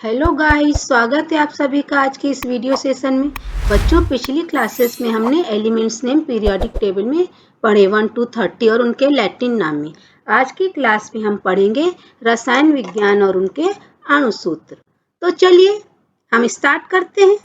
Hello guys, स्वागत है आप सभी का आज के इस वीडियो सेशन में। बच्चों, पिछली क्लासेस में हमने एलिमेंट्स नेम पीरियोडिक टेबल में पढ़े 1 to 30 और उनके लैटिन नाम में। आज की क्लास में हम पढ़ेंगे रसायन विज्ञान और उनके अणुसूत्र। तो चलिए हम स्टार्ट करते हैं।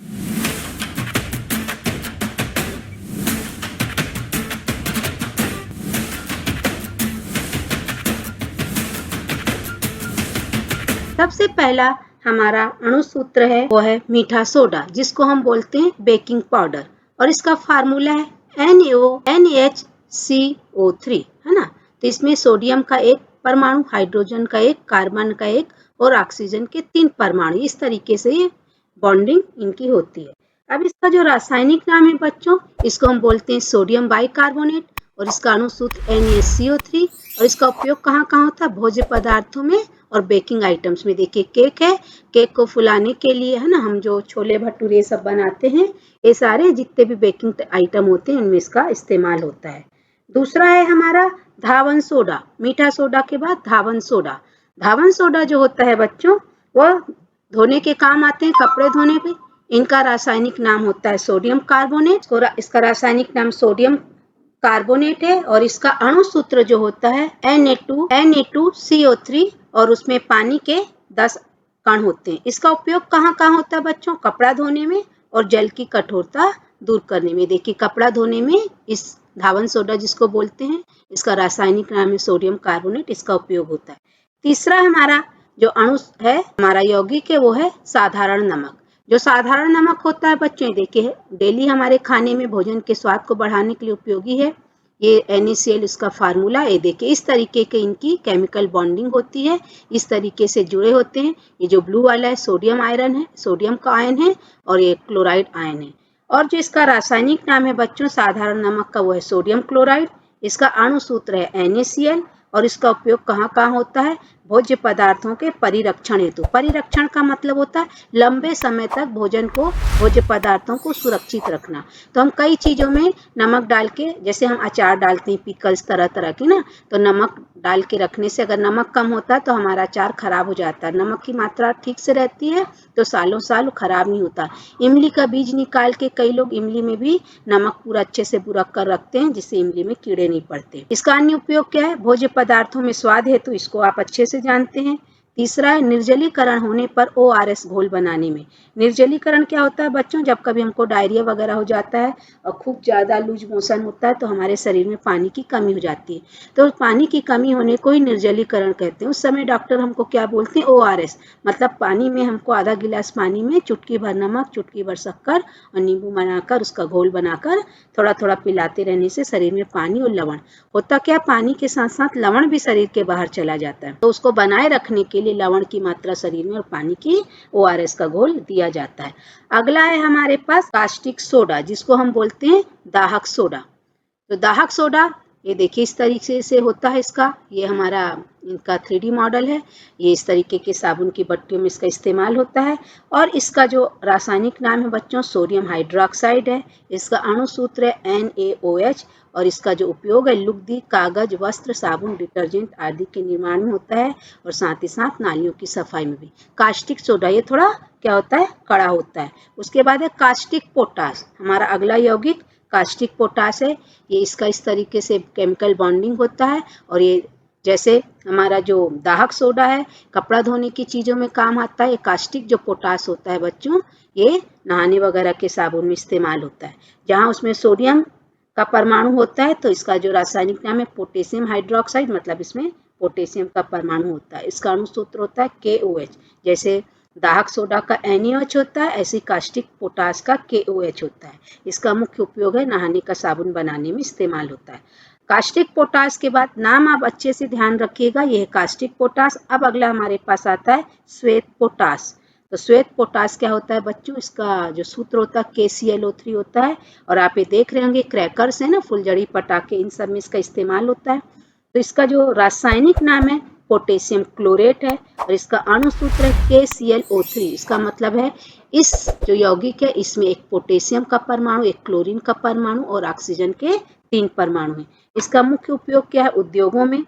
सबसे पहला हमारा अणुसूत्र है वो है मीठा सोडा, जिसको हम बोलते हैं बेकिंग पाउडर, और इसका फार्मूला है NaOHCO3, है ना। तो इसमें सोडियम का एक परमाणु, हाइड्रोजन का एक, कार्बन का एक और ऑक्सीजन के 3 परमाणु। इस तरीके से ये बॉन्डिंग इनकी होती है। अब इसका जो रासायनिक नाम है बच्चों, इसको हम बोलते हैं सोडियम बाइकार्बोनेट, और इसका अणुसूत्र NaCO3, और इसका उपयोग कहाँ कहाँ होता है? भोज्य पदार्थों में और बेकिंग आइटम्स में। देखिए केक है, केक को फुलाने के लिए, है ना, हम जो छोले भटूरे सब बनाते हैं, ये सारे जितने भी बेकिंग आइटम होते हैं उनमें इसका इस्तेमाल होता है। दूसरा है हमारा धावन सोडा। मीठा सोडा के बाद धावन सोडा। धावन सोडा जो होता है बच्चों, वह धोने के काम आते हैं, कपड़े धोने पे। इनका रासायनिक नाम होता है सोडियम कार्बोनेट। इसका रासायनिक नाम सोडियम कार्बोनेट है, और इसका अणुसूत्र जो होता है Na2CO3, और उसमें पानी के 10 कण होते हैं। इसका उपयोग कहाँ कहाँ होता है बच्चों? कपड़ा धोने में और जल की कठोरता दूर करने में। देखिए कपड़ा धोने में इस धावन सोडा जिसको बोलते हैं, इसका रासायनिक नाम है सोडियम कार्बोनेट, इसका उपयोग होता है। तीसरा हमारा जो अणु है, हमारा यौगिक है, वो है साधारण नमक। जो साधारण नमक होता है बच्चों, देखिए डेली हमारे खाने में भोजन के स्वाद को बढ़ाने के लिए उपयोगी है। ये NaCl इसका फार्मूला, ये देखिए इस तरीके के इनकी केमिकल बॉन्डिंग होती है, इस तरीके से जुड़े होते हैं। ये जो ब्लू वाला है सोडियम आयरन है, सोडियम का आयन है, और ये क्लोराइड आयन है। और जो इसका रासायनिक नाम है बच्चों साधारण नमक का, वो है सोडियम क्लोराइड। इसका अणुसूत्र है NaCl, और इसका उपयोग कहाँ कहाँ होता है? भोज्य पदार्थों के परिरक्षण हेतु। परिरक्षण का मतलब होता है लंबे समय तक भोजन को, भोज्य पदार्थों को सुरक्षित रखना। तो हम कई चीजों में नमक डाल के, जैसे हम अचार डालते हैं, पिकल्स तरह तरह की ना, तो नमक डाल के रखने से अगर नमक कम होता है तो हमारा अचार खराब हो जाता है। नमक की मात्रा ठीक से रहती है तो सालों साल खराब नहीं होता। इमली का बीज निकाल के कई लोग इमली में भी नमक पूरा अच्छे से बुरक कर रखते हैं, जिससे इमली में कीड़े नहीं पड़ते। इसका अन्य उपयोग क्या है? भोज्य पदार्थों में स्वाद हेतु, इसको आप अच्छे से जानते हैं। तीसरा है निर्जलीकरण होने पर ORS घोल बनाने में। निर्जलीकरण क्या होता है बच्चों? जब कभी हमको डायरिया वगैरह हो जाता है और खूब ज्यादा लूज मोशन होता है, तो हमारे शरीर में पानी की कमी हो जाती है। तो पानी की कमी होने को ही निर्जलीकरण कहते हैं। उस समय डॉक्टर हमको क्या बोलते हैं? ORS, मतलब पानी में हमको आधा गिलास पानी में चुटकी भर नमक, चुटकी भर शक्कर और नींबू बनाकर उसका घोल बनाकर थोड़ा थोड़ा पिलाते रहने से शरीर में पानी और लवण होता क्या, पानी के साथ साथ लवण भी शरीर के बाहर चला जाता है। तो उसको बनाए रखने के लिए लवण की मात्रा शरीर में और पानी की ORS का घोल दिया जाता है। अगला है हमारे पास कास्टिक सोडा, जिसको हम बोलते हैं दाहक सोडा। तो दाहक सोडा, ये देखिए इस तरीके से होता है इसका, ये हमारा इनका 3D मॉडल है। ये इस तरीके के साबुन की बट्टियों में इसका इस्तेमाल होता है। और इसका जो रासायनिक नाम है बच्चों सोडियम हाइड्रोक्साइड है। इसका अणुसूत्र है NaOH, और इसका जो उपयोग है लुगदी, कागज, वस्त्र, साबुन, डिटर्जेंट आदि के निर्माण में होता है, और साथ ही साथ नालियों की सफाई में भी। कास्टिक सोडा ये थोड़ा क्या होता है? कड़ा होता है। उसके बाद है कास्टिक पोटाश, हमारा अगला यौगिक कास्टिक पोटाश है। ये इसका इस तरीके से केमिकल बॉन्डिंग होता है, और ये जैसे हमारा जो दाहक सोडा है कपड़ा धोने की चीजों में काम आता है, ये कास्टिक जो पोटाश होता है बच्चों, ये नहाने वगैरह के साबुन में इस्तेमाल होता है। जहाँ उसमें सोडियम का परमाणु होता है, तो इसका जो रासायनिक नाम है पोटेशियम हाइड्रोक्साइड, मतलब इसमें पोटेशियम का परमाणु होता है। इसका अणुसूत्र होता है KOH। जैसे दाहक सोडा का NaOH होता है, ऐसे कास्टिक पोटाश का KOH होता है। इसका मुख्य उपयोग है नहाने का साबुन बनाने में इस्तेमाल होता है। कास्टिक पोटाश के बाद नाम आप अच्छे से ध्यान रखिएगा, यह है कास्टिक पोटाश। अब अगला हमारे पास आता है श्वेत पोटाश। तो श्वेत पोटाश क्या होता है बच्चों? इसका जो सूत्र होता है KClO3 होता है, और आप ये देख रहे होंगे क्रैकर्स है ना, फुलझड़ी, पटाखे, इन सब में इसका इस्तेमाल होता है। तो इसका जो रासायनिक नाम है पोटेशियम क्लोरेट है, और इसका अणुसूत्र है KClO3। इसका मतलब है इस जो यौगिक है इसमें एक पोटेशियम का परमाणु, एक क्लोरीन का परमाणु और ऑक्सीजन के 3 परमाणु हैं। इसका मुख्य उपयोग क्या है? उद्योगों में,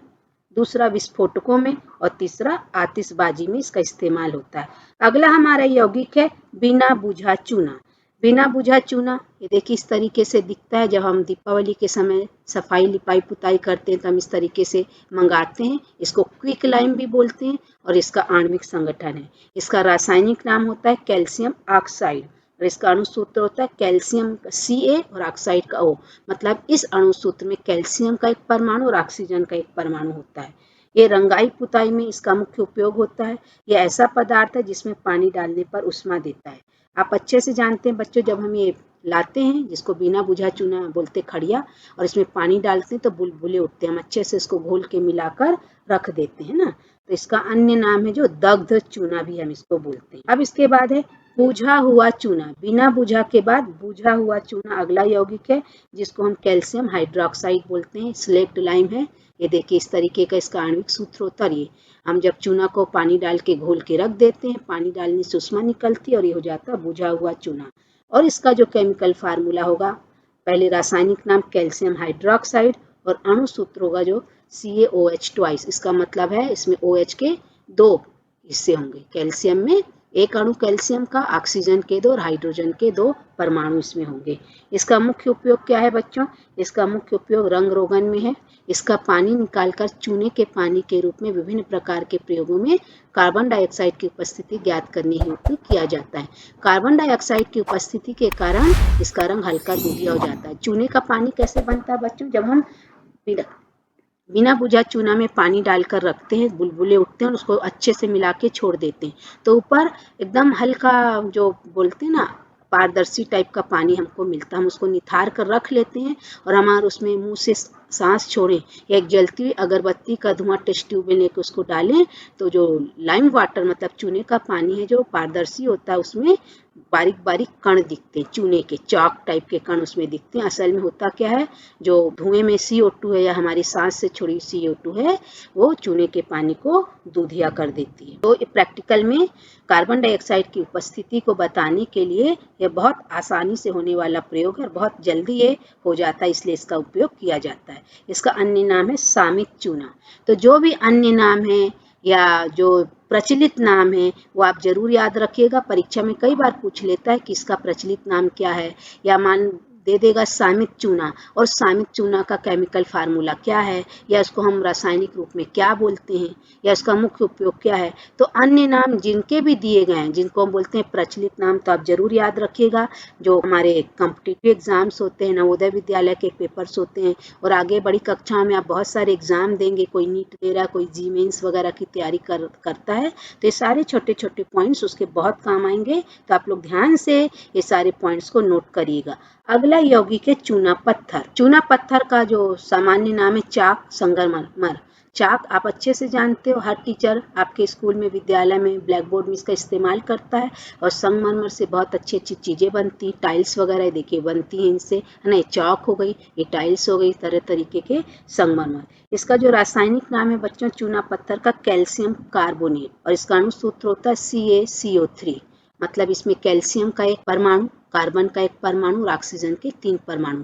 दूसरा विस्फोटकों में और तीसरा आतिशबाजी में इसका इस्तेमाल होता है। अगला हमारा यौगिक है बिना बुझा चूना। बिना बुझा चूना ये देखिए इस तरीके से दिखता है। जब हम दीपावली के समय सफाई लिपाई पुताई करते हैं तो हम इस तरीके से मंगाते हैं। इसको क्विक लाइम भी बोलते हैं और इसका आणविक संगठन है। इसका रासायनिक नाम होता है कैल्शियम ऑक्साइड और इसका अणुसूत्र होता है कैल्शियम Ca और ऑक्साइड का O। मतलब इस अणुसूत्र में कैल्शियम का एक परमाणु और ऑक्सीजन का एक परमाणु होता है। ये रंगाई पुताई में इसका मुख्य उपयोग होता है। यह ऐसा पदार्थ है जिसमें पानी डालने पर ऊष्मा देता है। आप अच्छे से जानते हैं बच्चों, जब हम ये लाते हैं जिसको बिना बुझा चूना बोलते खड़िया, और इसमें पानी डालते हैं तो बुलबुले उठते हैं। हम अच्छे से इसको घोल के मिलाकर रख देते हैं ना। तो इसका अन्य नाम है जो दग्ध चूना भी हम इसको बोलते हैं। अब इसके बाद है बुझा हुआ चूना। बिना बुझा के बाद बुझा हुआ चूना अगला यौगिक है जिसको हम कैल्शियम हाइड्रोक्साइड बोलते हैं। स्लेक्ट लाइम है। ये देखिए इस तरीके का इसका आणविक सूत्र होता है। हम जब चूना को पानी डाल के घोल के रख देते हैं, पानी डालने से ऊष्मा निकलती है और ये हो जाता है बुझा हुआ चूना। और इसका जो केमिकल फार्मूला होगा, पहले रासायनिक नाम कैल्शियम हाइड्रोक्साइड और अणु सूत्र होगा जो CaOH ट्वाइस। इसका मतलब है इसमें OH के 2 हिस्से होंगे। कैल्शियम में एक अणु कैल्शियम का, ऑक्सीजन के 2 और हाइड्रोजन के 2 परमाणु इसमें होंगे। इसका मुख्य उपयोग क्या है बच्चों? इसका मुख्य उपयोग रंग रोगन में है। इसका पानी निकालकर चूने के पानी के रूप में विभिन्न प्रकार के प्रयोगों में कार्बन डाइऑक्साइड की उपस्थिति ज्ञात करने हेतु किया जाता है। कार्बन डाइऑक्साइड की उपस्थिति के कारण इसका रंग हल्का दूधिया हो जाता है। चूने का पानी कैसे बनता है बच्चों? जब हम बिना बुझा चूना में पानी डालकर रखते हैं, बुलबुले उठते हैं और उसको अच्छे से मिला के छोड़ देते हैं तो ऊपर एकदम हल्का जो बोलते हैं ना पारदर्शी टाइप का पानी हमको मिलता है। हम उसको निथार कर रख लेते हैं और हमारे उसमें मुंह से सांस छोड़ें या एक जलती हुई अगरबत्ती का धुआं टेस्ट ट्यूब में लेकर उसको डालें तो जो लाइम वाटर मतलब चूने का पानी है जो पारदर्शी होता है उसमें बारीक बारीक कण दिखते हैं। चूने के चॉक टाइप के कण उसमें दिखते हैं। असल में होता क्या है, जो धुएं में CO2 है या हमारी सांस से छोड़ी CO2 है वो चूने के पानी को दूधिया कर देती है। तो प्रैक्टिकल में कार्बन डाइऑक्साइड की उपस्थिति को बताने के लिए यह बहुत आसानी से होने वाला प्रयोग है और बहुत जल्दी ये हो जाता है, इसलिए इसका उपयोग किया जाता है। इसका अन्य नाम है सामित चूना। तो जो भी अन्य नाम है या जो प्रचलित नाम है वो आप जरूर याद रखिएगा। परीक्षा में कई बार पूछ लेता है कि इसका प्रचलित नाम क्या है, या मान दे देगा सामित चूना, और सामित चूना का केमिकल फार्मूला क्या है या इसको हम रासायनिक रूप में क्या बोलते हैं या इसका मुख्य उपयोग क्या है। तो अन्य नाम जिनके भी दिए गए हैं जिनको हम बोलते हैं प्रचलित नाम, तो आप जरूर याद रखिएगा। जो हमारे कॉम्पिटिटिव एग्जाम्स होते हैं, नवोदय विद्यालय के पेपर्स होते हैं और आगे बड़ी कक्षाओं में आप बहुत सारे एग्जाम देंगे, कोई नीट दे रहा, कोई जी मेंस वगैरह की तैयारी करता है, तो ये सारे छोटे छोटे पॉइंट्स उसके बहुत काम आएंगे। तो आप लोग ध्यान से ये सारे पॉइंट्स को नोट करिएगा। अगला यौगिक है चूना पत्थर। चूना पत्थर का जो सामान्य नाम है चाक संगमरमर। चाक आप अच्छे से जानते हो, हर टीचर आपके स्कूल में विद्यालय में ब्लैक बोर्ड में इसका इस्तेमाल करता है। और संगमरमर से बहुत अच्छी अच्छी चीजें बनती, टाइल्स वगैरह देखिए बनती हैं इनसे, है ना। ये चौक हो गई, ये टाइल्स हो गई, तरह तरीके के संगमरमर। इसका जो रासायनिक नाम है बच्चों चूना पत्थर का कैल्शियम कार्बोनेट और इसका अणुसूत्र होता है CaCO3। मतलब इसमें कैल्शियम का एक परमाणु, कार्बन का एक परमाणु और ऑक्सीजन के 3 परमाणु।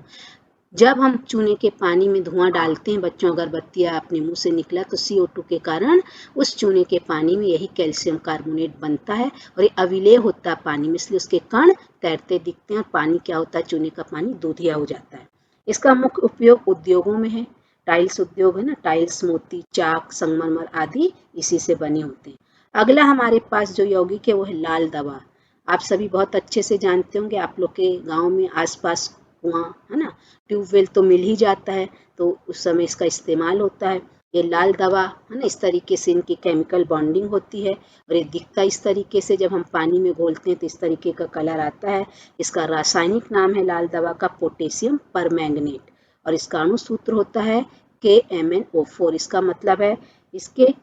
जब हम चूने के पानी में धुआं डालते हैं बच्चों, अगरबत्ती अपने मुंह से निकला तो CO2 के कारण उस चूने के पानी में यही कैल्शियम कार्बोनेट बनता है और ये अविलेय होता है पानी में, इसलिए उसके कण तैरते दिखते हैं और पानी क्या होता है, चूने का पानी दूधिया हो जाता है। इसका मुख्य उपयोग उद्योगों में है। टाइल्स उद्योग है ना, टाइल्स, मोती, चाक, संगमरमर आदि इसी से बने होते हैं। अगला हमारे पास जो यौगिक है वो है लाल दवा। आप सभी बहुत अच्छे से जानते होंगे, आप लोग के गांव में आसपास कुआं है ना, ट्यूबवेल तो मिल ही जाता है, तो उस समय इसका इस्तेमाल होता है। ये लाल दवा है ना, इस तरीके से इनकी केमिकल बॉन्डिंग होती है और ये दिखता इस तरीके से, जब हम पानी में घोलते हैं तो इस तरीके का कलर आता है। इसका रासायनिक नाम है लाल दवा का पोटेशियम परमैंगनेट और इसका अणुसूत्र होता है KMnO4। इसका मतलब है इसके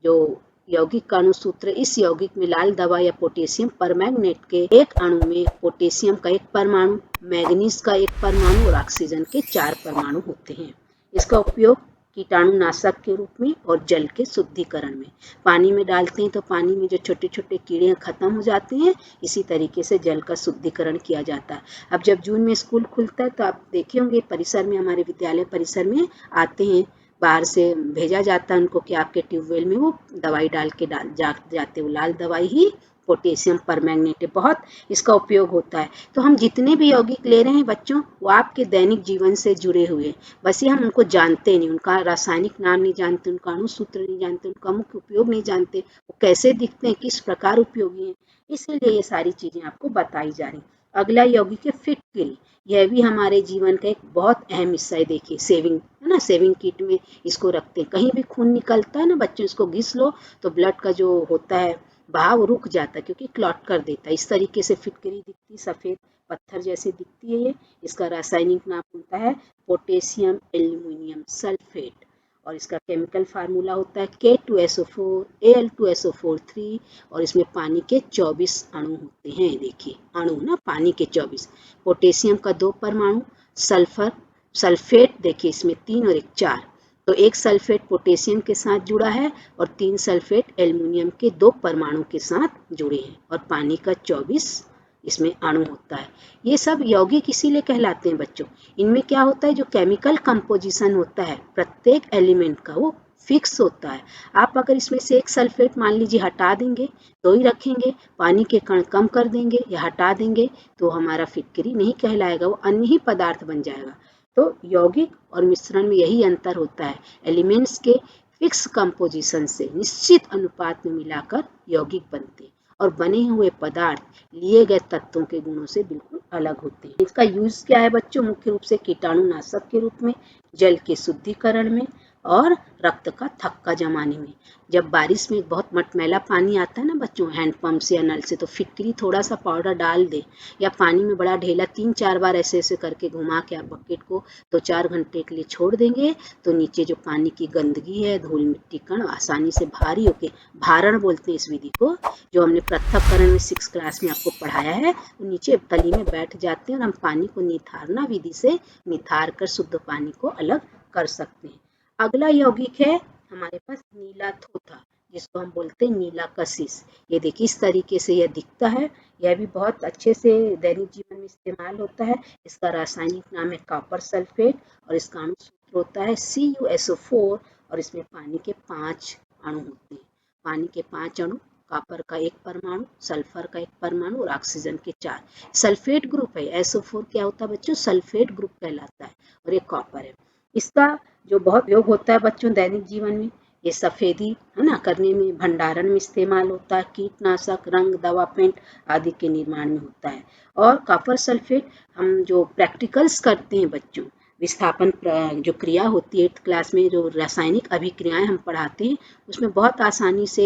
जो यौगिक का अणुसूत्र, इस यौगिक में लाल दवा या पोटेशियम परमैंगनेट के एक अणु में पोटेशियम का एक परमाणु, मैग्नीज का एक परमाणु और ऑक्सीजन के 4 परमाणु होते हैं। इसका उपयोग कीटाणुनाशक के रूप में और जल के शुद्धिकरण में, पानी में डालते हैं तो पानी में जो छोटे छोटे कीड़े खत्म हो जाते हैं, इसी तरीके से जल का शुद्धिकरण किया जाता है। अब जब जून में स्कूल खुलता है तो आप देखे होंगे परिसर में, हमारे विद्यालय परिसर में आते हैं बाहर से भेजा जाता है उनको कि आपके ट्यूबवेल में वो दवाई डाल के जाते, वो लाल दवाई ही पोटेशियम परमैंगनेट है, बहुत इसका उपयोग होता है। तो हम जितने भी यौगिक ले रहे हैं बच्चों, वो आपके दैनिक जीवन से जुड़े हुए, बस ये हम उनको जानते नहीं, उनका रासायनिक नाम नहीं जानते, उनका अणुसूत्र नहीं जानते, उनका मुख्य उपयोग नहीं जानते, वो कैसे दिखते हैं, किस प्रकार उपयोगी हैं, इसीलिए ये सारी चीजें आपको बताई जा रही। अगला यौगिक है फिटकिरी। यह भी हमारे जीवन का एक बहुत अहम हिस्सा है। देखिए सेविंग है ना, सेविंग किट में इसको रखते हैं। कहीं भी खून निकलता है ना बच्चों, इसको घिस लो तो ब्लड का जो होता है बहाव रुक जाता है, क्योंकि क्लॉट कर देता है। इस तरीके से फिटकरी दिखती, सफेद पत्थर जैसे दिखती है ये। इसका रासायनिक नाम होता है पोटेशियम एल्यूमिनियम सल्फेट, और इसका केमिकल फार्मूला होता है K2SO4 Al2SO4 3, और इसमें पानी के 24 अणु होते हैं। देखिए अणु ना, पानी के 24, पोटेशियम का 2 परमाणु, सल्फर सल्फेट देखिए इसमें 3 और एक 4, तो एक सल्फेट पोटेशियम के साथ जुड़ा है और 3 सल्फेट एल्युमिनियम के 2 परमाणु के साथ जुड़े हैं, और पानी का 24 इसमें अणु होता है। ये सब यौगिक इसीलिए कहलाते हैं बच्चों। इनमें क्या होता है, जो केमिकल कंपोजिशन होता है प्रत्येक एलिमेंट का, वो फिक्स होता है। आप अगर इसमें से एक सल्फेट मान लीजिए हटा देंगे, तो ही रखेंगे, पानी के कण कम कर देंगे या हटा देंगे, तो हमारा फिटकरी नहीं कहलाएगा, वो अन्य ही पदार्थ बन जाएगा। तो यौगिक और मिश्रण में यही अंतर होता है। एलिमेंट्स के फिक्स कंपोजिशन से निश्चित अनुपात में मिलाकर यौगिक बनते हैं, और बने हुए पदार्थ लिए गए तत्वों के गुणों से बिल्कुल अलग होते हैं। इसका यूज क्या है बच्चों, मुख्य रूप से कीटाणुनाशक के रूप में, जल के शुद्धिकरण में, और रक्त का थक्का जमाने में। जब बारिश में बहुत मटमैला पानी आता है ना बच्चों, हैंडपंप से या नल से, तो फिटकरी थोड़ा सा पाउडर डाल दे, या पानी में बड़ा ढेला 3-4 बार ऐसे ऐसे करके घुमा के आप बकेट को 2-4 घंटे के लिए छोड़ देंगे, तो नीचे जो पानी की गंदगी है, धूल मिट्टी कण आसानी से भारी होके, भारण बोलते हैं इस विधि को, जो हमने पृथक्करण में 6 क्लास में आपको पढ़ाया है, वो नीचे तली में बैठ जाते हैं, और हम पानी को निथारना विधि से निथार कर शुद्ध पानी को अलग कर सकते हैं। अगला यौगिक है हमारे पास नीला थोथा, जिसको हम बोलते हैं नीला कशिश। ये देखिए इस तरीके से यह दिखता है। यह भी बहुत अच्छे से दैनिक जीवन में इस्तेमाल होता है। इसका रासायनिक नाम है कॉपर सल्फेट, और इसका अणुसूत्र होता है CuSO4, और इसमें पानी के 5 अणु होते हैं। पानी के 5 अणु, कॉपर का 1 परमाणु, सल्फर का 1 परमाणु, और ऑक्सीजन के 4। सल्फेट ग्रुप है, SO4 क्या होता है बच्चों, सल्फेट ग्रुप कहलाता है, और ये कॉपर है। इसका जो बहुत उपयोग होता है बच्चों दैनिक जीवन में, ये सफेदी है ना करने में, भंडारण में इस्तेमाल होता है, कीटनाशक, रंग, दवा, पेंट आदि के निर्माण में होता है। और कॉपर सल्फेट हम जो प्रैक्टिकल्स करते हैं बच्चों, विस्थापन जो क्रिया होती है 8th क्लास में, जो रासायनिक अभिक्रियाएं हम पढ़ाते हैं, उसमें बहुत आसानी से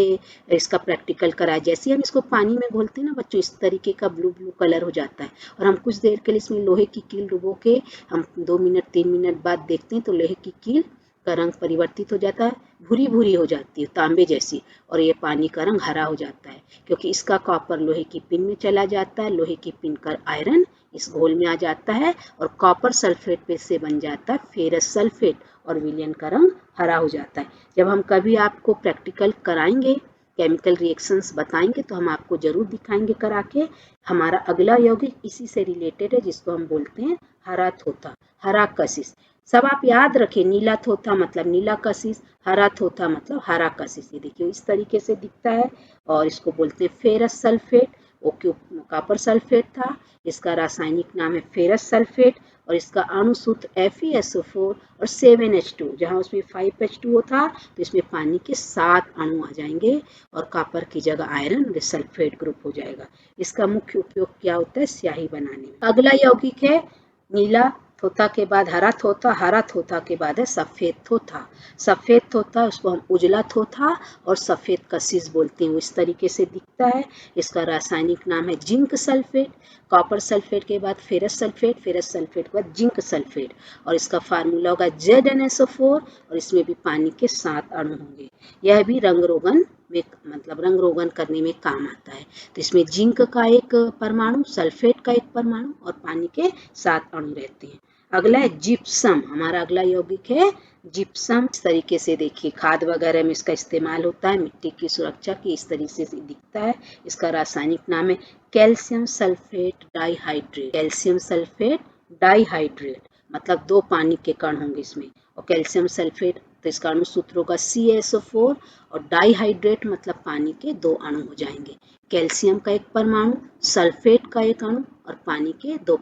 इसका प्रैक्टिकल कराया। जैसे हम इसको पानी में घोलते हैं ना बच्चों, इस तरीके का ब्लू ब्लू कलर हो जाता है, और हम कुछ देर के लिए इसमें लोहे की कील डुबो के हम 2 मिनट 3 मिनट बाद देखते हैं, तो लोहे की कील का रंग परिवर्तित हो जाता है, भूरी भूरी हो जाती है तांबे जैसी, और ये पानी का रंग हरा हो जाता है, क्योंकि इसका कॉपर लोहे की पिन में चला जाता है। लोहे की पिन का आयरन इस घोल में आ जाता है, और कॉपर सल्फेट पे से बन जाता है फेरस सल्फेट, और विलयन का रंग हरा हो जाता है। जब हम कभी आपको प्रैक्टिकल कराएंगे, केमिकल रिएक्शंस बताएंगे, तो हम आपको जरूर दिखाएंगे करा के। हमारा अगला यौगिक इसी से रिलेटेड है, जिसको हम बोलते हैं हरा थोथा, हरा कशिश। सब आप याद रखें, नीला थोथा मतलब नीला कशिश, हरा थोथा मतलब हरा कशिश। ये देखिए इस तरीके से दिखता है, और इसको बोलते हैं ferrous sulphate. Okay, copper sulphate था, इसका रासायनिक नाम है फेरस सल्फेट, और इसका अणुसूत्र FeSO4 और 7H2। जहाँ उसमें 5H2O था, तो इसमें पानी के 7 अणु आ जाएंगे, और कॉपर की जगह आयरन और सल्फेट ग्रुप हो जाएगा। इसका मुख्य उपयोग क्या होता है, स्याही बनाने में। अगला यौगिक है नीला थोथा के बाद हरा थोथा, हरा थोथा के बाद है सफेद थोथा। सफेद थोथा उसको हम उजला थोथा और सफेद कशिश बोलते हैं, वो इस तरीके से दिखता है। इसका रासायनिक नाम है जिंक सल्फेट। कॉपर सल्फेट के बाद फेरस सल्फेट, फेरस सल्फेट के बाद जिंक सल्फेट, और इसका फार्मूला होगा ZnSO4, और इसमें भी पानी के 7 अणु होंगे। यह भी रंग रोगन में मतलब रंग रोगन करने में काम आता है। तो इसमें जिंक का 1 परमाणु, सल्फेट का 1 परमाणु, और पानी के 7 अणु रहते हैं। अगला है जिप्सम, हमारा अगला यौगिक है जिप्सम। इस तरीके से देखिए खाद वगैरह में इसका इस्तेमाल होता है, मिट्टी की सुरक्षा की इस तरीके से दिखता है। इसका रासायनिक नाम है calcium sulphate dihydrate. Calcium sulphate dihydrate मतलब 2 पानी के कण होंगे इसमें, और कैल्शियम सल्फेट तो इसका अणु सूत्र होगा CaSO4 और डाइहाइड्रेट मतलब पानी के 2 अणु हो जाएंगे। कैल्शियम का एक परमाणु, सल्फेट का एक अणु और पानी के 2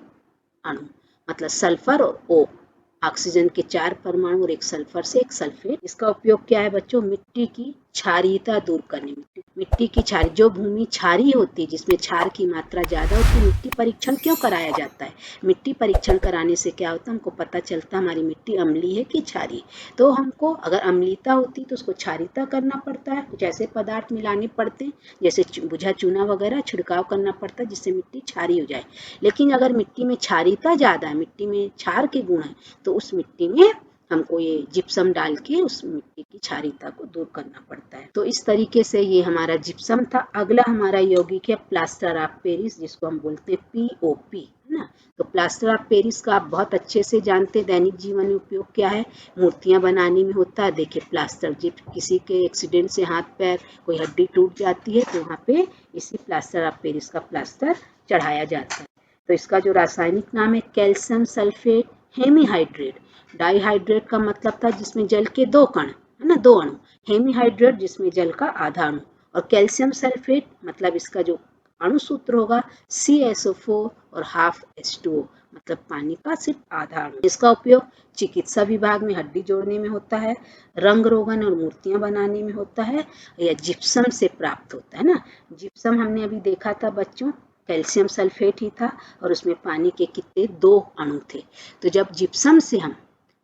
अणु मतलब सल्फर और O। ऑक्सीजन के 4 परमाणु और एक सल्फर से एक सल्फेट। इसका उपयोग क्या है बच्चों? मिट्टी की क्षारीयता दूर करने में। मिट्टी की क्षारी, जो भूमि क्षारीय होती है जिसमें क्षार की मात्रा ज्यादा होती है, मिट्टी परीक्षण क्यों कराया जाता है? मिट्टी परीक्षण कराने से क्या होता है, हमको पता चलता है हमारी मिट्टी अम्लीय है कि क्षारीय। तो हमको अगर अम्लीयता होती तो उसको क्षारीयता करना पड़ता है, कुछ ऐसे पदार्थ मिलाने पड़ते हैं जैसे बुझा चूना वगैरह छिड़काव करना पड़ता है जिससे मिट्टी क्षारीय हो जाए। लेकिन अगर मिट्टी में क्षारीयता ज्यादा है, मिट्टी में क्षार के गुण है, तो उस मिट्टी में हमको ये जिप्सम डाल के उस मिट्टी की क्षारीयता को दूर करना पड़ता है। तो इस तरीके से ये हमारा जिप्सम था। अगला हमारा यौगिक है प्लास्टर ऑफ पेरिस, जिसको हम बोलते हैं POP, है ना। तो प्लास्टर ऑफ पेरिस का आप बहुत अच्छे से जानते हैं, दैनिक जीवन में उपयोग क्या है, मूर्तियां बनाने में होता है। देखिए प्लास्टर, जब किसी के एक्सीडेंट से हाथ पैर कोई हड्डी टूट जाती है तो वहाँ पे इसी प्लास्टर ऑफ पेरिस का प्लास्टर चढ़ाया जाता है। तो इसका जो रासायनिक नाम है कैल्शियम सल्फेट हेमीहाइड्रेट। डाइहाइड्रेट का मतलब था जिसमें जल के 2 कण, है ना, 2 अणु। हेमीहाइड्रेट जिसमें जल का आधा अणु। और कैल्शियम सल्फेट मतलब इसका जो अणु सूत्र होगा CaSO4 और हाफ H2O मतलब पानी का सिर्फ आधा अणु। इसका उपयोग चिकित्सा विभाग में हड्डी जोड़ने में होता है, रंग रोगन और मूर्तियां बनाने में होता है, या जिप्सम से प्राप्त होता है ना। जिप्सम हमने अभी देखा था बच्चों, कैल्शियम सल्फेट ही था और उसमें पानी के कितने 2 अणु थे। तो जब जिप्सम से हम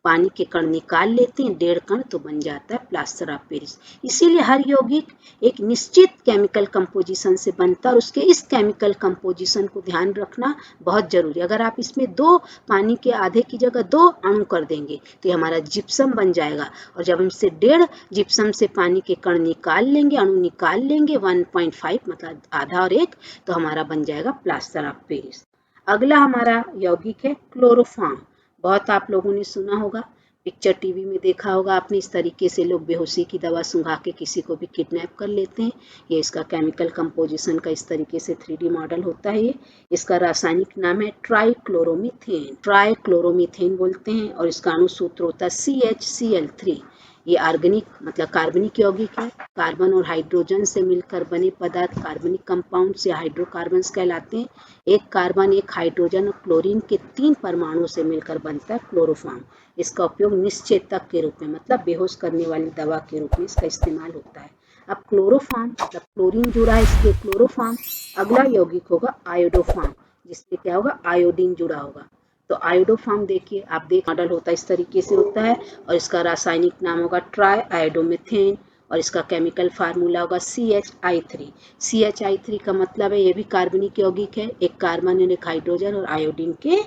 पानी के कण निकाल लेते हैं 1.5 कण, तो बन जाता है प्लास्टर ऑफ पेरिस। इसीलिए हर यौगिक एक निश्चित केमिकल कंपोजिशन से बनता है और उसके इस केमिकल कंपोजिशन को ध्यान रखना बहुत जरूरी है। अगर आप इसमें 2 पानी के आधे की जगह 2 अणु कर देंगे तो ये हमारा जिप्सम बन जाएगा। और जब हम इससे 1.5 जिप्सम से पानी के कण निकाल लेंगे, अणु निकाल लेंगे 1.5 मतलब आधा और 1, तो हमारा बन जाएगा प्लास्टर ऑफ पेरिस। अगला हमारा यौगिक है क्लोरोफॉर्म। बहुत आप लोगों ने सुना होगा, पिक्चर टीवी में देखा होगा आपने, इस तरीके से लोग बेहोशी की दवा सुंघा के किसी को भी किडनैप कर लेते हैं। ये इसका केमिकल कंपोजिशन का इस तरीके से 3D मॉडल होता है। इसका रासायनिक नाम है ट्राइक्लोरोमीथेन। ट्राइक्लोरोमीथेन बोलते हैं और इसका अणु सूत्र होता है CHCl3। ये ऑर्गेनिक मतलब कार्बनिक यौगिक है। कार्बन और हाइड्रोजन से मिलकर बने पदार्थ कार्बनिक कंपाउंड्स या हाइड्रोकार्बन्स कहलाते हैं। एक कार्बन, एक हाइड्रोजन और क्लोरीन के 3 परमाणुओं से मिलकर बनता है क्लोरोफॉर्म। इसका उपयोग निश्चेतक के रूप में मतलब बेहोश करने वाली दवा के रूप में इसका इस्तेमाल होता है। अब क्लोरोफॉर्म मतलब क्लोरीन जुड़ा है इसलिए क्लोरोफॉर्म। अगला यौगिक होगा आयोडोफॉर्म, जिसमें क्या होगा, आयोडीन जुड़ा होगा। तो आयोडोफॉर्म देखिए आप मॉडल होता है इस तरीके से होता है और इसका रासायनिक नाम होगा ट्राई आयोडोमीथेन और इसका केमिकल फार्मूला होगा CHI3। CHI3 का मतलब है ये भी कार्बनिक यौगिक है। एक कार्बन और एक हाइड्रोजन और आयोडीन के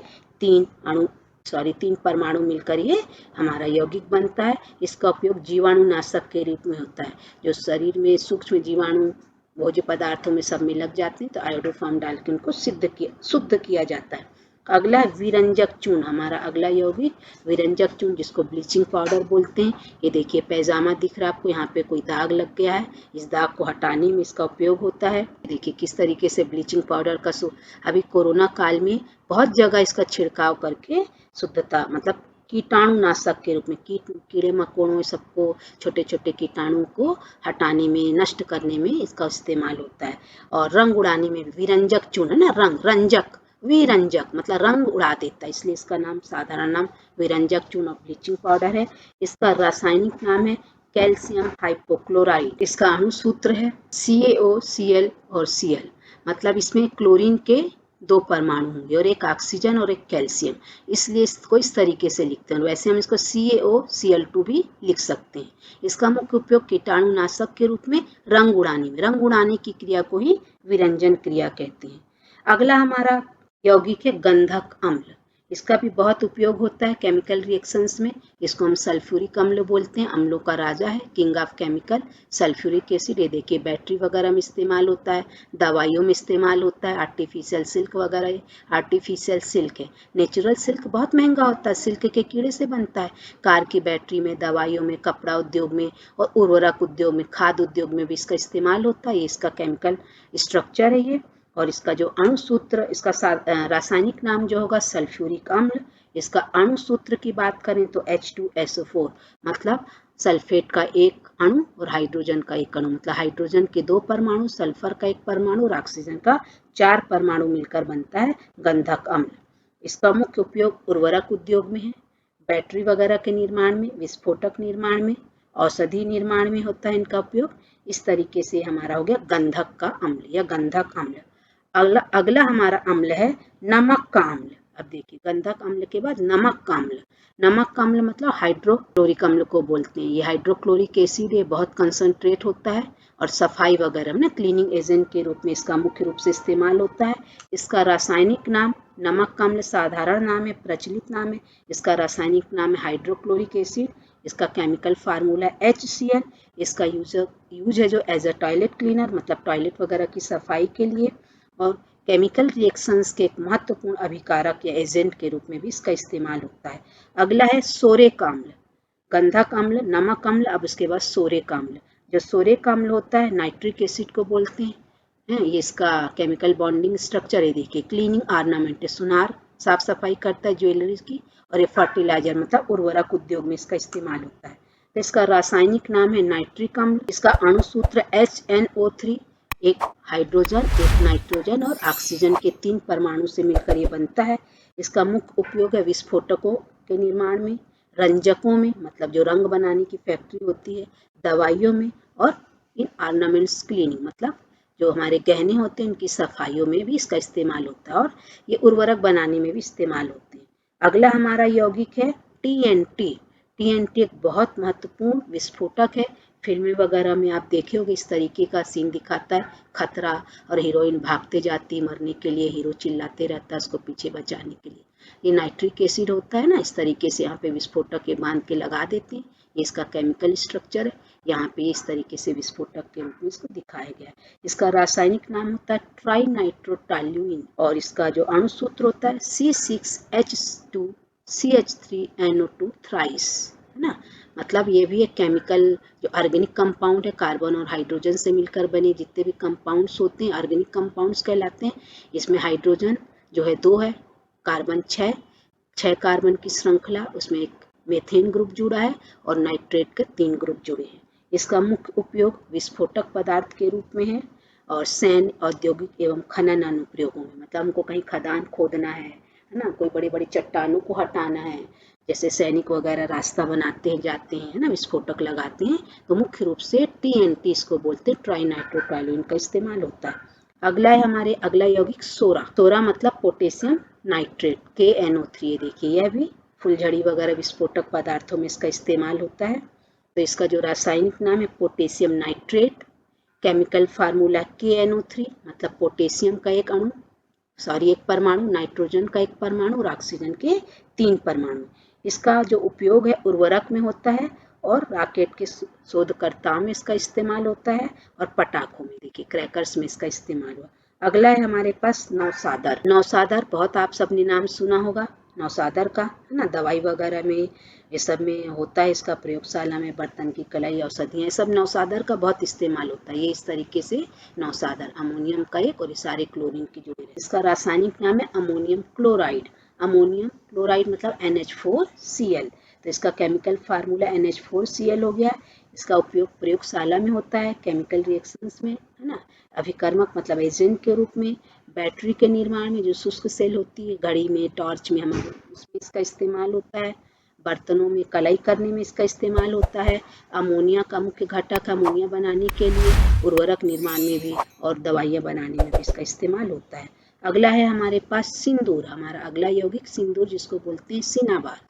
3 परमाणु मिलकर ये हमारा यौगिक बनता है। इसका उपयोग जीवाणुनाशक के रूप में होता है। जो शरीर में सूक्ष्म जीवाणु भोज्य पदार्थों में सब में लग जाते हैं तो आयोडोफॉर्म डाल के उनको शुद्ध किया जाता है। अगला है विरंजक चूर्ण, हमारा अगला यौगिक विरंजक चूर्ण जिसको ब्लीचिंग पाउडर बोलते हैं। ये देखिए पैजामा दिख रहा है आपको, यहाँ पे कोई दाग लग गया है, इस दाग को हटाने में इसका उपयोग होता है। देखिए किस तरीके से ब्लीचिंग पाउडर का अभी कोरोना काल में बहुत जगह इसका छिड़काव करके शुद्धता मतलब कीटाणुनाशक के रूप में कीड़े मकोड़ों सबको छोटे छोटे कीटाणु को हटाने में नष्ट करने में इसका इस्तेमाल होता है। और रंग उड़ाने में विरंजक चूर्ण है ना, रंजक विरंजक मतलब रंग उड़ा देता है, इसलिए इसका नाम साधारण नाम विरंजक चूर्ण और ब्लीचिंग पाउडर है। इसका रासायनिक नाम है कैल्शियम हाइपोक्लोराइड। इसका अणु सूत्र है CaOCl और Cl मतलब इसमें क्लोरीन के 2 परमाणु होंगे और एक ऑक्सीजन और एक कैल्शियम, इसलिए इसको इस तरीके से लिखते हैं। वैसे हम इसको CaOCl2 भी लिख सकते हैं। इसका मुख्य उपयोग कीटाणुनाशक के रूप में रंग उड़ाने की क्रिया को ही विरंजन क्रिया कहते हैं। अगला हमारा यौगिक है गंधक अम्ल। इसका भी बहुत उपयोग होता है केमिकल रिएक्शंस में। इसको हम सल्फ्यूरिक अम्ल बोलते हैं, अम्लों का राजा है, king of chemical sulphuric acid. ये देखिए बैटरी वगैरह में इस्तेमाल होता है, दवाइयों में इस्तेमाल होता है, आर्टिफिशियल सिल्क वगैरह। आर्टिफिशियल सिल्क है, नेचुरल सिल्क बहुत महंगा होता है, सिल्क के कीड़े से बनता है। कार की बैटरी में, दवाइयों में, कपड़ा उद्योग में और उर्वरक उद्योग में, खाद्य उद्योग में भी इसका इस्तेमाल होता है। ये इसका केमिकल स्ट्रक्चर है ये। और इसका जो अणु सूत्र, इसका रासायनिक नाम जो होगा सल्फ्यूरिक अम्ल। इसका अणु सूत्र की बात करें तो H2SO4 मतलब सल्फेट का एक अणु और हाइड्रोजन का एक अणु, मतलब हाइड्रोजन के 2 परमाणु, सल्फर का 1 परमाणु और ऑक्सीजन का 4 परमाणु मिलकर बनता है गंधक अम्ल। इसका मुख्य उपयोग उर्वरक उद्योग में है, बैटरी वगैरह के निर्माण में, विस्फोटक निर्माण में, औषधि निर्माण में होता है इनका उपयोग। इस तरीके से हमारा हो गया गंधक का अम्ल या गंधक अम्ल। अगला हमारा अम्ल है नमक का अम्ल। अब देखिए गंधक अम्ल के बाद नमक का अम्ल। नमक का अम्ल मतलब हाइड्रोक्लोरिक अम्ल को बोलते हैं। ये हाइड्रोक्लोरिक एसिड ये बहुत कंसंट्रेट होता है और सफाई वगैरह में क्लीनिंग एजेंट के रूप में इसका मुख्य रूप से इस्तेमाल होता है। इसका रासायनिक नाम नमक का अम्ल साधारण नाम है, प्रचलित नाम है। इसका रासायनिक नाम है हाइड्रोक्लोरिक एसिड। इसका केमिकल फार्मूला HCl। इसका यूज है जो एज अ टॉयलेट क्लीनर, मतलब टॉयलेट वगैरह की सफाई के लिए, और केमिकल रिएक्शंस के एक महत्वपूर्ण अभिकारक या एजेंट के रूप में भी इसका इस्तेमाल होता है। अगला है सोरेक अम्ल। गंधक अम्ल, नमक अम्ल, अब उसके बाद सोरेक अम्ल। जो सोरेक अम्ल होता है नाइट्रिक एसिड को बोलते हैं। ये इसका केमिकल बॉन्डिंग स्ट्रक्चर है, देखिए क्लीनिंग ऑर्नामेंट, सुनार साफ सफाई करता है ज्वेलरी की, और ये फर्टिलाइजर मतलब उर्वरक उद्योग में इसका इस्तेमाल होता है। तो इसका रासायनिक नाम है नाइट्रिक अम्ल। इसका अणु सूत्र HNO3, एक हाइड्रोजन, एक नाइट्रोजन और ऑक्सीजन के 3 परमाणु से मिलकर ये बनता है। इसका मुख्य उपयोग है विस्फोटकों के निर्माण में, रंजकों में मतलब जो रंग बनाने की फैक्ट्री होती है, दवाइयों में, और इन ऑर्नामेंट्स क्लीनिंग मतलब जो हमारे गहने होते हैं उनकी सफाइयों में भी इसका इस्तेमाल होता है, और ये उर्वरक बनाने में भी इस्तेमाल होते हैं। अगला हमारा यौगिक है TNT। TNT एक बहुत महत्वपूर्ण विस्फोटक है। फिल्में वगैरह में आप देखे होंगे इस तरीके का सीन दिखाता है, खतरा, और हीरोइन भागते जाती मरने के लिए, हीरो चिल्लाते रहता है उसको पीछे बचाने के लिए। ये नाइट्रिक एसिड होता है ना, इस तरीके से यहाँ पे विस्फोटक के बांध के लगा देते हैं। ये इसका केमिकल स्ट्रक्चर है। यहाँ पे इस तरीके से विस्फोटक के रूप में इसको दिखाया गया है। इसका रासायनिक नाम होता है ट्राइनाइट्रोटोल्यूइन, और इसका जो अणु सूत्र होता है C6H2CH3NO2 थ्राइस, है ना। मतलब ये भी एक केमिकल जो ऑर्गेनिक कंपाउंड है, कार्बन और हाइड्रोजन से मिलकर बने जितने भी कंपाउंड्स होते हैं ऑर्गेनिक कंपाउंड्स कहलाते हैं। इसमें हाइड्रोजन जो है 2 है, कार्बन 6 कार्बन की श्रृंखला, उसमें एक मेथेन ग्रुप जुड़ा है और नाइट्रेट के 3 ग्रुप जुड़े हैं। इसका मुख्य उपयोग विस्फोटक पदार्थ के रूप में है और सैन्य, औद्योगिक एवं खनन अनुप्रयोगों में, मतलब हमको कहीं खदान खोदना है ना, कोई बड़ी बड़ी चट्टानों को हटाना है, जैसे सैनिक वगैरह रास्ता बनाते हैं जाते हैं, है ना, विस्फोटक लगाते हैं, तो मुख्य रूप से TNT इसको बोलते हैं, ट्राइनाइट्रोटोल्यूइन का इस्तेमाल होता है। अगला है हमारे अगला यौगिक सोरा। सोरा मतलब पोटेशियम नाइट्रेट, KNO3। देखिए यह भी फुलझड़ी वगैरह विस्फोटक पदार्थों में इसका इस्तेमाल होता है। तो इसका जो रासायनिक नाम है potassium nitrate, chemical formula KNO3 मतलब पोटेशियम का एक अणु, एक परमाणु, नाइट्रोजन का एक परमाणु और ऑक्सीजन के 3 परमाणु। इसका जो उपयोग है उर्वरक में होता है और रॉकेट के शोधकर्ताओं में इसका इस्तेमाल होता है, और पटाखों में, देखिए क्रैकर्स में इसका इस्तेमाल हुआ। अगला है हमारे पास नौसादर। नौसादर बहुत आप सबने नाम सुना होगा नौसादर का, है ना, दवाई वगैरह में ये सब में होता है, इसका प्रयोगशाला में बर्तन की कलाई, औषधियाँ, ये सब नौसादर का बहुत इस्तेमाल होता है। ये इस तरीके से नौसादर, अमोनियम का एक और ये सारे क्लोरीन की जुड़े हैं। इसका रासायनिक नाम है अमोनियम क्लोराइड। अमोनियम क्लोराइड मतलब NH4Cl। तो इसका केमिकल फार्मूला NH4Cl हो गया। इसका उपयोग प्रयोगशाला में होता है, केमिकल रिएक्शंस में, है ना, अभिकर्मक मतलब एजेंट के रूप में, बैटरी के निर्माण में जो शुष्क सेल होती है, घड़ी में, टॉर्च में, हमारे उसमें इसका इस्तेमाल होता है, बर्तनों में कलाई करने में इसका इस्तेमाल होता है। अमोनिया का मुख्य घटक अमोनिया बनाने के लिए, उर्वरक निर्माण में भी और दवाइयाँ बनाने में भी इसका इस्तेमाल होता है। अगला है हमारे पास सिंदूर। हमारा अगला यौगिक सिंदूर, जिसको बोलते हैं सिनाबार।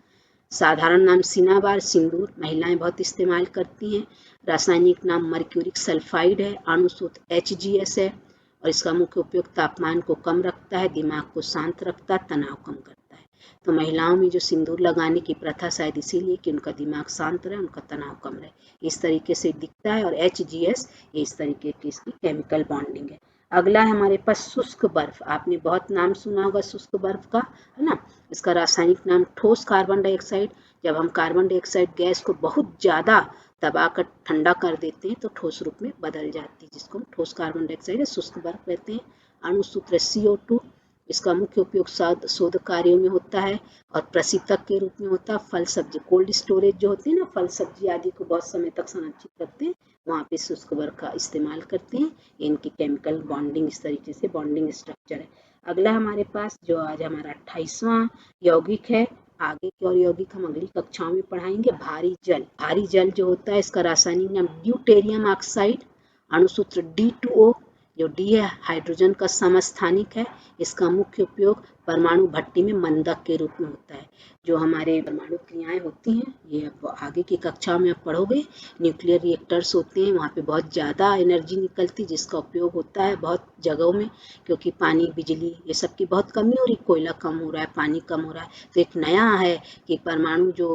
साधारण नाम सिनाबार, सिंदूर, महिलाएं बहुत इस्तेमाल करती हैं। रासायनिक नाम मर्क्यूरिक सल्फाइड है, अणु सूत्र HGS है, और इसका मुख्य उपयोग तापमान को कम रखता है, दिमाग को शांत रखता है, तनाव कम करता है। तो महिलाओं में जो सिंदूर लगाने की प्रथा शायद इसीलिए कि उनका दिमाग शांत रहे, उनका तनाव कम रहे, इस तरीके से दिखता है। और HGS ये इस तरीके की इसकी केमिकल बॉन्डिंग है। अगला है हमारे पास शुष्क बर्फ। आपने बहुत नाम सुना होगा शुष्क बर्फ का, है ना। इसका रासायनिक नाम ठोस कार्बन डाइऑक्साइड। जब हम कार्बन डाइऑक्साइड गैस को बहुत ज़्यादा दबाकर ठंडा कर देते हैं तो ठोस रूप में बदल जाती है, जिसको हम ठोस कार्बन डाइऑक्साइड या शुष्क बर्फ कहते हैं। अणु सूत्र CO2, इसका मुख्य उपयोग शोध कार्यों में होता है और प्रशीतक के रूप में होता है। फल सब्जी कोल्ड स्टोरेज जो होती है ना, फल सब्जी आदि को बहुत समय तक संरक्षित रखते हैं, वहाँ पे शुष्क वर्ग का इस्तेमाल करते हैं। इनकी केमिकल बॉन्डिंग इस तरीके से बॉन्डिंग स्ट्रक्चर है। अगला हमारे पास जो आज हमारा 28वां यौगिक है, आगे की और यौगिक हम अगली कक्षाओं में पढ़ाएंगे। भारी जल। भारी जल जो होता है इसका रासायनिक नाम ड्यूटेरियम ऑक्साइड, अणुसूत्र D2O, जो डी है हाइड्रोजन का समस्थानिक है। इसका मुख्य उपयोग परमाणु भट्टी में मंदक के रूप में होता है। जो हमारे परमाणु क्रियाएं होती हैं ये अब आगे की कक्षा में आप पढ़ोगे। न्यूक्लियर रिएक्टर्स होते हैं, वहाँ पे बहुत ज़्यादा एनर्जी निकलती है जिसका उपयोग होता है बहुत जगहों में, क्योंकि पानी बिजली ये सब की बहुत कमी हो रही, कोयला कम हो रहा है, पानी कम हो रहा है। तो एक नया है कि परमाणु जो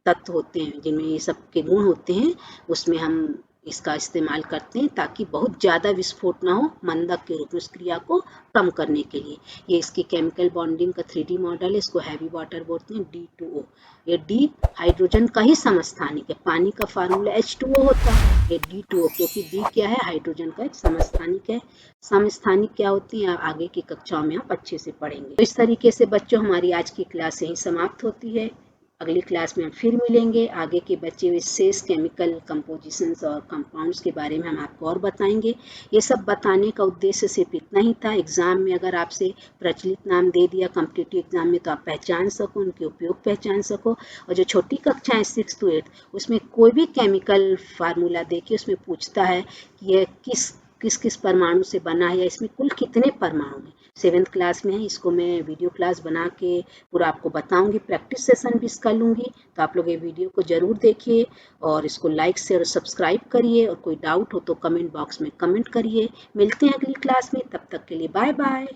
तत्व होते हैं जिनमें ये सब के गुण होते हैं, उसमें हम इसका इस्तेमाल करते हैं ताकि बहुत ज़्यादा विस्फोट ना हो, मंदक के रूप में उस क्रिया को कम करने के लिए। ये इसकी केमिकल बॉन्डिंग का 3D मॉडल है। इसको हैवी वाटर बोलते हैं, D2O। ये D हाइड्रोजन का ही समस्थानिक है। पानी का फार्मूला H2O होता है, ये D2O, क्योंकि D क्या है, हाइड्रोजन का एक समस्थानिक है। समस्थानिक क्या होती है आगे की कक्षाओं में आप अच्छे से पढ़ेंगे। तो इस तरीके से बच्चों हमारी आज की क्लास यहीं समाप्त होती है। अगली क्लास में हम फिर मिलेंगे। आगे के बचे हुए शेष केमिकल कंपोजिशंस और कंपाउंड्स के बारे में हम आपको और बताएंगे। ये सब बताने का उद्देश्य सिर्फ इतना ही था, एग्जाम में अगर आपसे प्रचलित नाम दे दिया कॉम्पिटिटिव एग्जाम में तो आप पहचान सको, उनके उपयोग पहचान सको। और जो छोटी कक्षाएं 6 to 8 उसमें कोई भी केमिकल फार्मूला देके उसमें पूछता है कि यह किस किस परमाणु से बना है या इसमें कुल कितने परमाणु हैं। 7th क्लास में है, इसको मैं वीडियो क्लास बना के पूरा आपको बताऊंगी, प्रैक्टिस सेशन भी इसका लूंगी। तो आप लोग ये वीडियो को जरूर देखिए और इसको लाइक शेयर और सब्सक्राइब करिए, और कोई डाउट हो तो कमेंट बॉक्स में कमेंट करिए। मिलते हैं अगली क्लास में, तब तक के लिए बाय बाय।